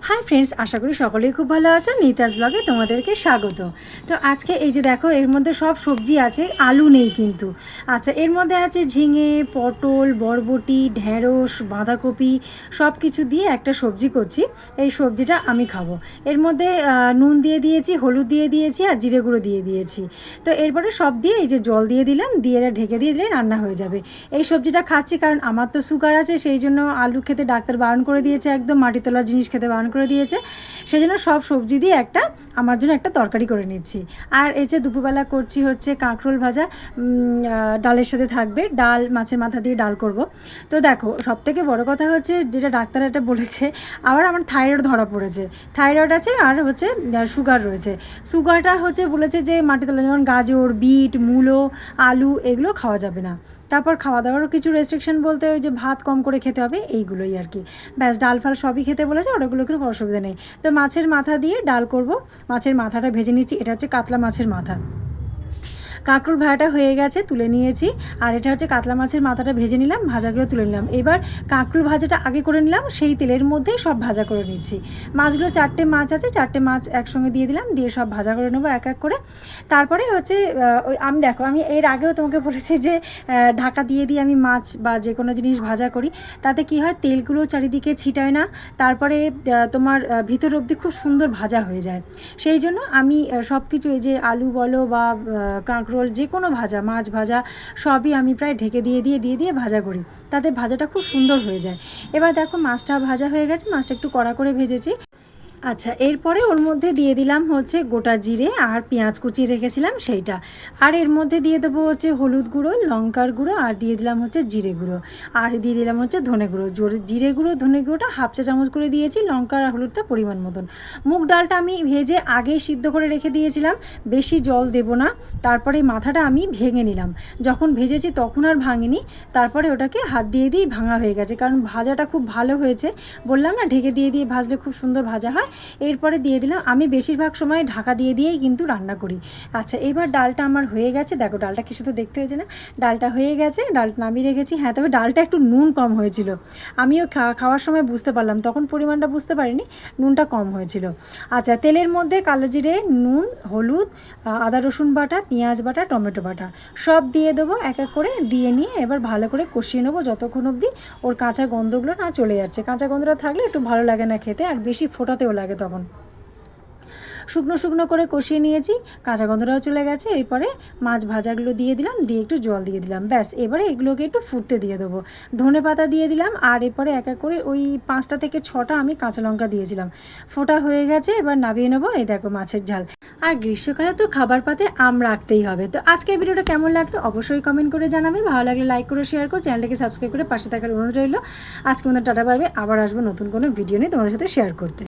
Hi friends, আশা করি সকলেই খুব ভালো আছো। নিতাস ব্লগে তোমাদেরকে স্বাগত। তো আজকে এই যে দেখো, এর মধ্যে সব সবজি আছে, আলু নেই কিন্তু। আচ্ছা, এর মধ্যে আছে ঝিঙে, পটল, বরবটি, ঢেঁড়স, বাঁধাকপি, সব কিছু দিয়ে একটা সবজি করছি। এই সবজিটা আমি খাবো। এর মধ্যে নুন দিয়ে দিয়েছি, হলুদ দিয়ে দিয়েছি আর জিরে গুঁড়ো দিয়ে দিয়েছি। তো এরপরে সব দিয়ে এই যে জল দিয়ে দিলাম, দিয়ে এটা ঢেকে দিয়ে দিলে রান্না হয়ে যাবে। এই সবজিটা খাচ্ছি কারণ আমার তো সুগার আছে, সেই জন্য আলু খেতে ডাক্তার বারণ করে দিয়েছে, একদম মাটি তোলা জিনিস খেতে বারণ করে দিয়েছে। সেই জন্য সব সবজি দিয়ে আমার জন্য একটা তরকারি করে নিচ্ছি। আর এই যে দুপুরবেলা করছি হচ্ছে কাঁকরোল ভাজা, ডালের সাথে থাকবে, ডাল মাছের মাথা দিয়ে ডাল করব। তো দেখো, সবথেকে বড় কথা হচ্ছে যেটা ডাক্তার এটা বলেছে, আবার আমার থাইরয়েড ধরা পড়েছে। থাইরয়েড আছে আর হচ্ছে সুগার রয়েছে। সুগারটা হচ্ছে বলেছে যে মাটি তোলা, যেমন গাজর, বিট, মূলো, আলু এগুলো খাওয়া যাবে না। তারপর খাওয়া দাওয়ারও কিছু রেস্ট্রিকশন বলতে ওই যে ভাত কম করে খেতে হবে, এইগুলোই আর কি। ব্যাস, ডাল ফাল সবই খেতে বলেছে, ওটাগুলো কোনো অসুবিধা নেই। তো মাছের মাথা দিয়ে ডাল করব। মাছের মাথাটা ভেজে নিচ্ছি, এটা হচ্ছে কাতলা মাছের মাথা। কাঁকরোল ভাজাটা হয়ে গেছে, তুলে নিয়েছি। আর এটা হচ্ছে কাতলা মাছের মাথাটা ভেজে নিলাম, ভাজাগুলো তুলে নিলাম। এবার কাঁকরোল ভাজাটা আগে করে নিলাম, সেই তেলের মধ্যেই সব ভাজা করে নিচ্ছি। মাছগুলো 4টে মাছ আছে, 4টে মাছ একসঙ্গে দিয়ে দিলাম, দিয়ে সব ভাজা করে নেবো এক এক করে। তারপরে হচ্ছে ওই আমি এর আগেও তোমাকে বলেছি যে ঢাকা দিয়ে আমি মাছ বা যে কোনো জিনিস ভাজা করি, তাতে কি হয়, তেলগুলো চারিদিকে ছিটায় না, তারপরে তোমার ভিতর অবধি খুব সুন্দর ভাজা হয়ে যায়। সেই জন্য আমি সব কিছু, এই যে আলু বলো বা কাঁকরোল, যে কোনো ভাজা, মাছ ভাজা, সবই আমি প্রায় ঢেকে দিয়ে ভাজা করি, তাতে ভাজাটা খুব সুন্দর হয়ে যায়। এবার দেখো, মাছটা ভাজা হয়ে গেছে, মাছটা একটু কড়া করে ভেজেছি। আচ্ছা, এরপরে ওর মধ্যে দিয়ে দিলাম হচ্ছে গোটা জিরে আর পেঁয়াজ কুচিয়ে রেখেছিলাম সেইটা। আর এর মধ্যে দিয়ে দেবো হচ্ছে হলুদ গুঁড়ো, লঙ্কার গুঁড়ো, আর দিয়ে দিলাম হচ্ছে জিরে গুঁড়ো, আর দিয়ে দিলাম হচ্ছে ধনে গুঁড়ো। জিরে গুঁড়ো ধনে গুঁড়োটা হাফ চা চামচ করে দিয়েছি, লঙ্কা আর হলুদটা পরিমাণ মতন। মুগ ডালটা আমি ভেজে আগেই সিদ্ধ করে রেখে দিয়েছিলাম, বেশি জল দেব না। তারপরে মাথাটা আমি ভেঙে নিলাম, যখন ভেজেছি তখন আর ভাঙিনি, তারপরে ওটাকে হাত দিয়ে ভাঙা হয়ে গেছে, কারণ ভাজাটা খুব ভালো হয়েছে। বললাম না, ঢেকে দিয়ে ভাজলে খুব সুন্দর ভাজা হয়। এরপরে দিয়ে দিলাম, আমি বেশিরভাগ সময় ঢাকা দিয়েই কিন্তু রান্না করি। আচ্ছা, এবার ডালটা আমার হয়ে গেছে, দেখো ডালটা কি শুধু দেখতে হয়েছে না, ডালটা হয়ে গেছে, ডালটা নামিয়ে রেখেছি। হ্যাঁ, তবে ডালটা একটু নুন কম হয়েছিল, আমিও খাওয়ার সময় বুঝতে পারলাম, তখন পরিমাণটা বুঝতে পারিনি, নুনটা কম হয়েছিল। আচ্ছা, তেলের মধ্যে কালো জিরে, নুন, হলুদ, আদা রসুন বাটা, পেঁয়াজ বাটা, টমেটো বাটা সব দিয়ে দেবো এক এক করে। দিয়ে নিয়ে এবার ভালো করে কষিয়ে নেবো, যতক্ষণ অবধি ওর কাঁচা গন্ধগুলো না চলে যাচ্ছে। কাঁচা গন্ধটা থাকলে একটু ভালো লাগে না খেতে, আর বেশি ফোটাতেও লাগে তখন। শুকনো শুকনো করে কষিয়ে নিয়েছি, কাঁচা গন্ধটাও চলে গেছে। এরপরে মাছ ভাজাগুলো দিয়ে দিলাম, দিয়ে একটু জল দিয়ে দিলাম, ব্যাস। এবারে এগুলোকে একটু ফুটতে দিয়ে দেবো, ধনে পাতা দিয়ে দিলাম, আর এরপরে এক এক করে ওই 5টা থেকে 6টা আমি কাঁচা লঙ্কা দিয়েছিলাম। ফোটা হয়ে গেছে, এবার নামিয়ে নেবো। এই দেখো মাছের ঝাল। আর গ্রীষ্মকালে তো খাবার পাতে আম রাখতেই হবে। তো আজকের ভিডিওটা কেমন লাগলো অবশ্যই কমেন্ট করে জানাবে, ভালো লাগলে লাইক করে শেয়ার করো, চ্যানেলটাকে সাবস্ক্রাইব করে পাশে থাকার অনুরোধ রইল। আজকে আমাদের টাটা পাবে, আবার আসবো নতুন কোনো ভিডিও নিয়ে তোমাদের সাথে শেয়ার করতে।